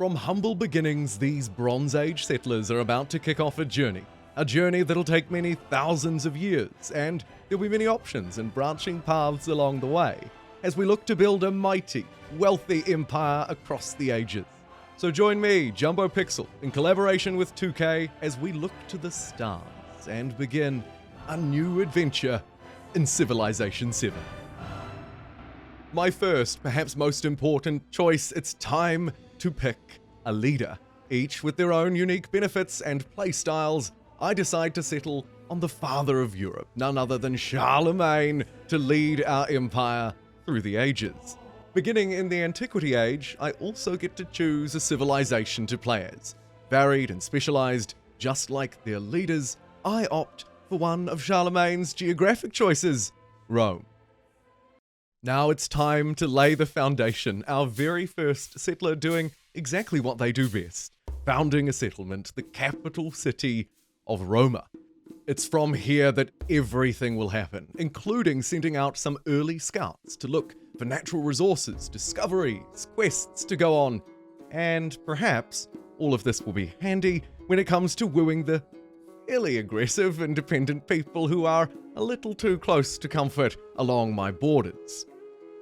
From humble beginnings, these Bronze Age settlers are about to kick off a journey that'll take many thousands of years, and there'll be many options and branching paths along the way, as we look to build a mighty, wealthy empire across the ages. So join me, JumboPixel, in collaboration with 2K, as we look to the stars and begin a new adventure in Civilization VII. My first, perhaps most important choice, it's time to pick a leader. Each with their own unique benefits and playstyles, I decide to settle on the father of Europe, none other than Charlemagne, to lead our empire through the ages. Beginning in the Antiquity Age, I also get to choose a civilization to play as. Varied and specialized, just like their leaders, I opt for one of Charlemagne's geographic choices, Rome. Now it's time to lay the foundation, our very first settler doing exactly what they do best, founding a settlement, the capital city of Roma. It's from here that everything will happen, including sending out some early scouts to look for natural resources, discoveries, quests to go on, and perhaps all of this will be handy when it comes to wooing the fairly aggressive, independent people who are a little too close to comfort along my borders.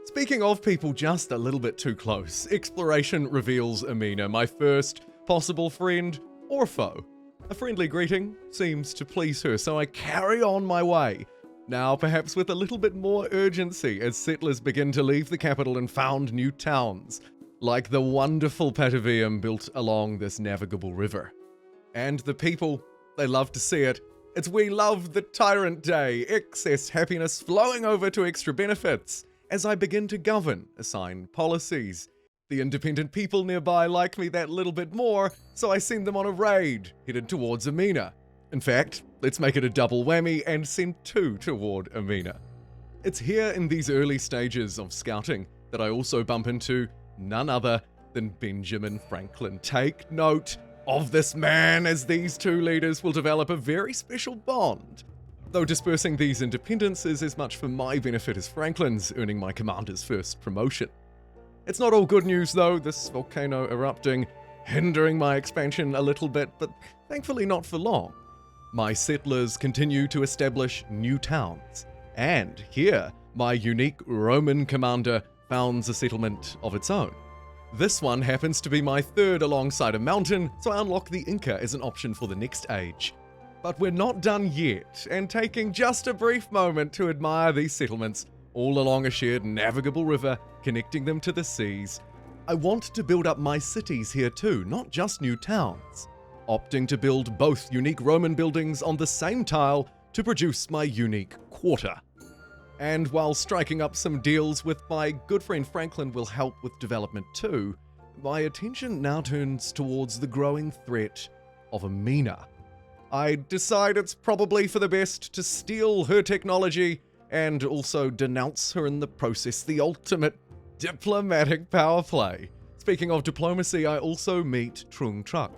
Speaking of people just a little bit too close, exploration reveals Amina, my first possible friend or foe. A friendly greeting seems to please her, so I carry on my way. Now perhaps with a little bit more urgency as settlers begin to leave the capital and found new towns, like the wonderful Patavium built along this navigable river. And the people, they love to see it. It's We Love the Tyrant Day, excess happiness flowing over to extra benefits. As I begin to govern, assign policies. The independent people nearby like me that little bit more, so I send them on a raid, headed towards Amina. In fact, let's make it a double whammy and send 2 toward Amina. It's here in these early stages of scouting that I also bump into none other than Benjamin Franklin. Take note of this man, as these 2 leaders will develop a very special bond. Though dispersing these independents is as much for my benefit as Franklin's, earning my commander's first promotion. It's not all good news though, this volcano erupting, hindering my expansion a little bit, but thankfully not for long. My settlers continue to establish new towns, and here, my unique Roman commander founds a settlement of its own. This one happens to be my third alongside a mountain, so I unlock the Inca as an option for the next age. But we're not done yet, and taking just a brief moment to admire these settlements, all along a shared navigable river connecting them to the seas, I want to build up my cities here too, not just new towns, opting to build both unique Roman buildings on the same tile to produce my unique quarter. And while striking up some deals with my good friend Franklin will help with development too, my attention now turns towards the growing threat of Amina. I decide it's probably for the best to steal her technology and also denounce her in the process, the ultimate diplomatic power play. Speaking of diplomacy, I also meet Trung Truck.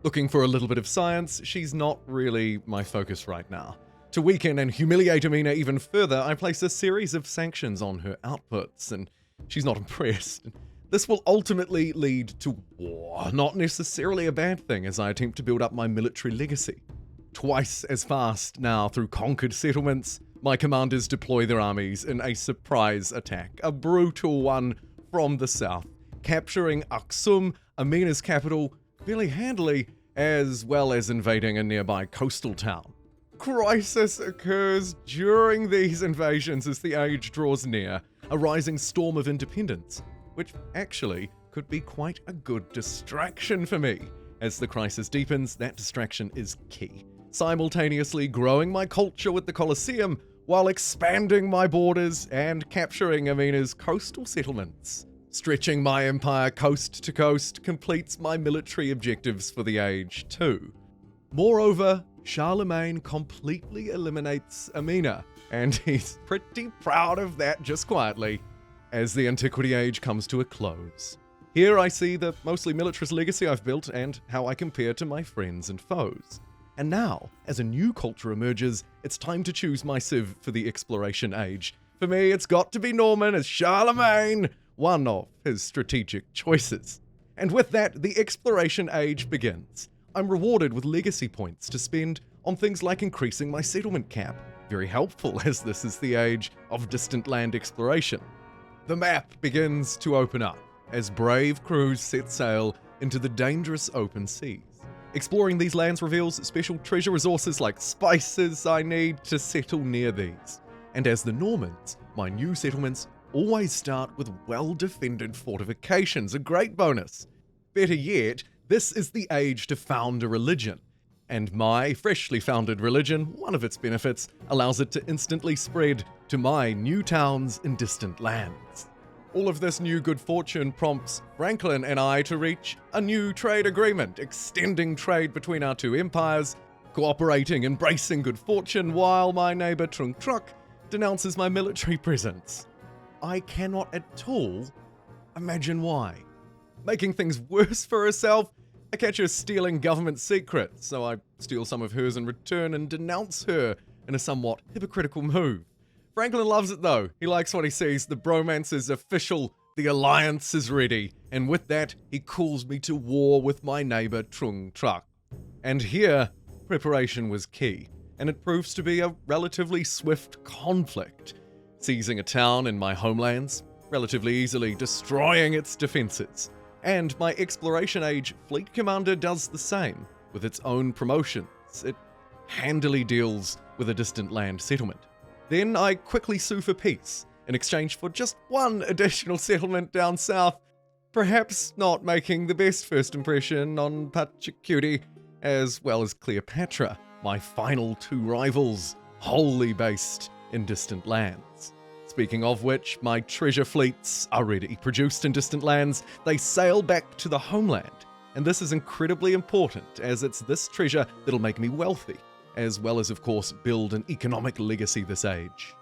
Looking for a little bit of science, she's not really my focus right now. To weaken and humiliate Amina even further, I place a series of sanctions on her outputs, and she's not impressed. This will ultimately lead to war, not necessarily a bad thing as I attempt to build up my military legacy. Twice as fast now through conquered settlements, my commanders deploy their armies in a surprise attack, a brutal one from the south, capturing Aksum, Amina's capital, fairly handily, as well as invading a nearby coastal town. Crisis occurs during these invasions as the age draws near, a rising storm of independence, which actually could be quite a good distraction for me. As the crisis deepens, that distraction is key, simultaneously growing my culture with the Colosseum while expanding my borders and capturing Amina's coastal settlements. Stretching my empire coast to coast completes my military objectives for the age too. Moreover, Charlemagne completely eliminates Amina, and he's pretty proud of that just quietly, as the Antiquity Age comes to a close. Here I see the mostly militarist legacy I've built and how I compare to my friends and foes. And now, as a new culture emerges, it's time to choose my civ for the Exploration Age. For me, it's got to be Norman as Charlemagne, one of his strategic choices. And with that, the exploration age begins. I'm rewarded with legacy points to spend on things like increasing my settlement cap. Very helpful, as this is the age of distant land exploration. The map begins to open up as brave crews set sail into the dangerous open seas. Exploring these lands reveals special treasure resources like spices I need to settle near these. And as the Normans, my new settlements always start with well-defended fortifications, a great bonus. Better yet, this is the age to found a religion. And my freshly founded religion, one of its benefits, allows it to instantly spread to my new towns in distant lands. All of this new good fortune prompts Franklin and I to reach a new trade agreement, extending trade between our two empires, cooperating, embracing good fortune, while my neighbor Trung Truck denounces my military presence. I cannot at all imagine why. Making things worse for herself, I catch her stealing government secrets, so I steal some of hers in return and denounce her in a somewhat hypocritical move. Franklin loves it though. He likes what he sees. The bromance is official, the alliance is ready, and with that, he calls me to war with my neighbor Trung Truck. And here, preparation was key, and it proves to be a relatively swift conflict, seizing a town in my homelands, relatively easily destroying its defenses. And my Exploration Age Fleet Commander does the same, with its own promotions. It handily deals with a distant land settlement. Then I quickly sue for peace, in exchange for just one additional settlement down south, perhaps not making the best first impression on Pachacuti, as well as Cleopatra, my final two rivals, wholly based in distant lands. Speaking of which, my treasure fleets are ready. Produced in distant lands, they sail back to the homeland. And this is incredibly important, as it's this treasure that'll make me wealthy, as well as, of course, build an economic legacy this age.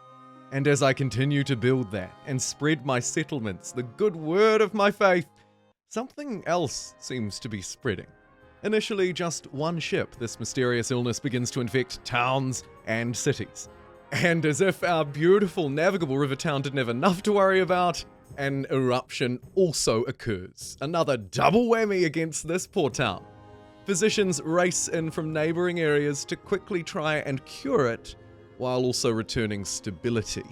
And as I continue to build that and spread my settlements, the good word of my faith, something else seems to be spreading. Initially just one ship, this mysterious illness begins to infect towns and cities. And as if our beautiful navigable river town didn't have enough to worry about, an eruption also occurs. Another double whammy against this poor town. Physicians race in from neighboring areas to quickly try and cure it, while also returning stability.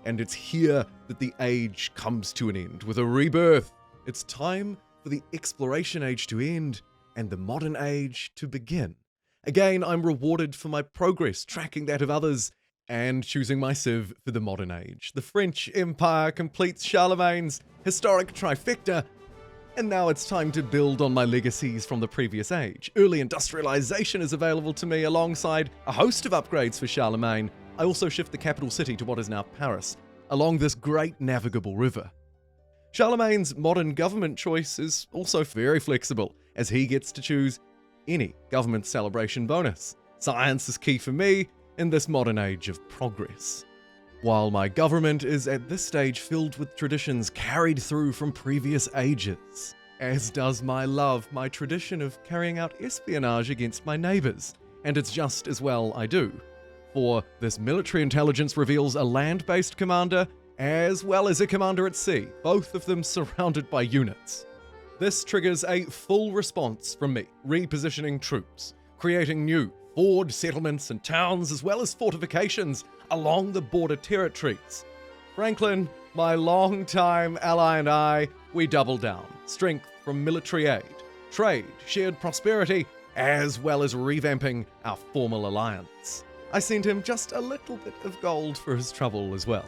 And it's here that the age comes to an end, with a rebirth. It's time for the Exploration Age to end, and the Modern Age to begin. Again, I'm rewarded for my progress, tracking that of others, and choosing my civ for the Modern Age. The French Empire completes Charlemagne's historic trifecta, and now it's time to build on my legacies from the previous age. Early industrialization is available to me alongside a host of upgrades for Charlemagne. I also shift the capital city to what is now Paris, along this great navigable river. Charlemagne's modern government choice is also very flexible, as he gets to choose any government celebration bonus. Science is key for me in this modern age of progress. While my government is at this stage filled with traditions carried through from previous ages, as does my love, my tradition of carrying out espionage against my neighbors, and it's just as well I do. For this military intelligence reveals a land-based commander as well as a commander at sea, both of them surrounded by units. This triggers a full response from me, repositioning troops, creating new ford settlements and towns, as well as fortifications along the border territories. Franklin, my long-time ally, and I, we double down. Strength from military aid, trade, shared prosperity, as well as revamping our formal alliance. I sent him just a little bit of gold for his trouble as well.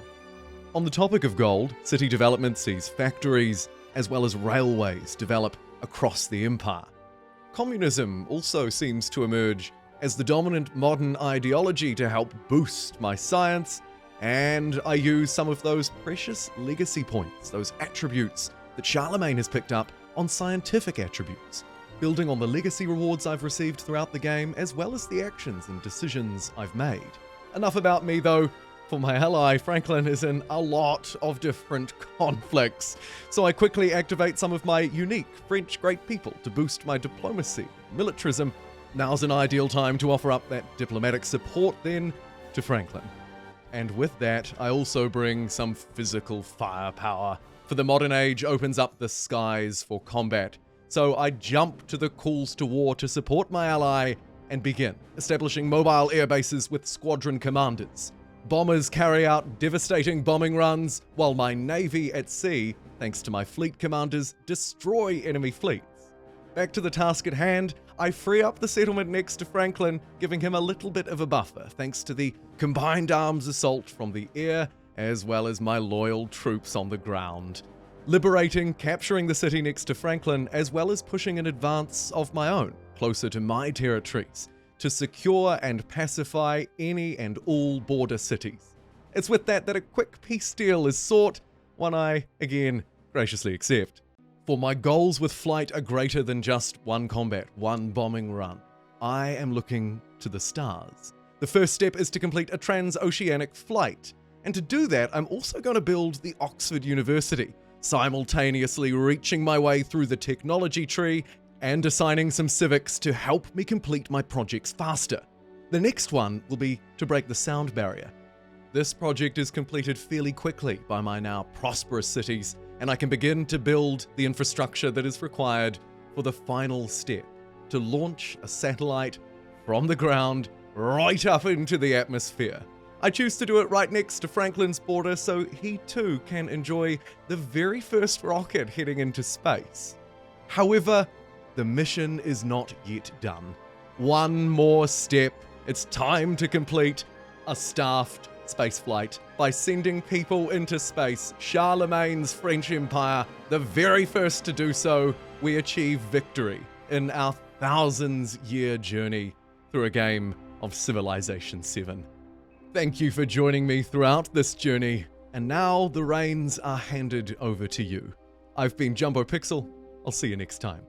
On the topic of gold, city development sees factories as well as railways develop across the empire. Communism also seems to emerge as the dominant modern ideology to help boost my science, and I use some of those precious legacy points, those attributes that Charlemagne has picked up on scientific attributes, building on the legacy rewards I've received throughout the game, as well as the actions and decisions I've made. Enough about me though, for my ally Franklin is in a lot of different conflicts, so I quickly activate some of my unique French great people to boost my diplomacy, militarism. Now's an ideal time to offer up that diplomatic support then to Franklin. And with that, I also bring some physical firepower, for the modern age opens up the skies for combat, So I jump to the calls to war to support my ally and begin establishing mobile air bases with squadron commanders. Bombers carry out devastating bombing runs, while my navy at sea, thanks to my fleet commanders, destroy enemy fleets. Back to the task at hand, I free up the settlement next to Franklin, giving him a little bit of a buffer thanks to the combined arms assault from the air, as well as my loyal troops on the ground. Liberating, capturing the city next to Franklin, as well as pushing an advance of my own, closer to my territories, to secure and pacify any and all border cities. It's with that a quick peace deal is sought, one I, again, graciously accept. For my goals with flight are greater than just one combat, one bombing run. I am looking to the stars. The first step is to complete a transoceanic flight, and to do that, I'm also going to build the Oxford University, simultaneously reaching my way through the technology tree and assigning some civics to help me complete my projects faster. The next one will be to break the sound barrier. This project is completed fairly quickly by my now prosperous cities, and I can begin to build the infrastructure that is required for the final step, to launch a satellite from the ground right up into the atmosphere. I choose to do it right next to Franklin's border so he too can enjoy the very first rocket heading into space. However, the mission is not yet done. One more step. It's time to complete a staffed spaceflight by sending people into space. Charlemagne's French Empire, the very first to do so, we achieve victory in our thousands-year journey through a game of Civilization VII. Thank you for joining me throughout this journey, and now the reins are handed over to you. I've been JumboPixel. I'll see you next time.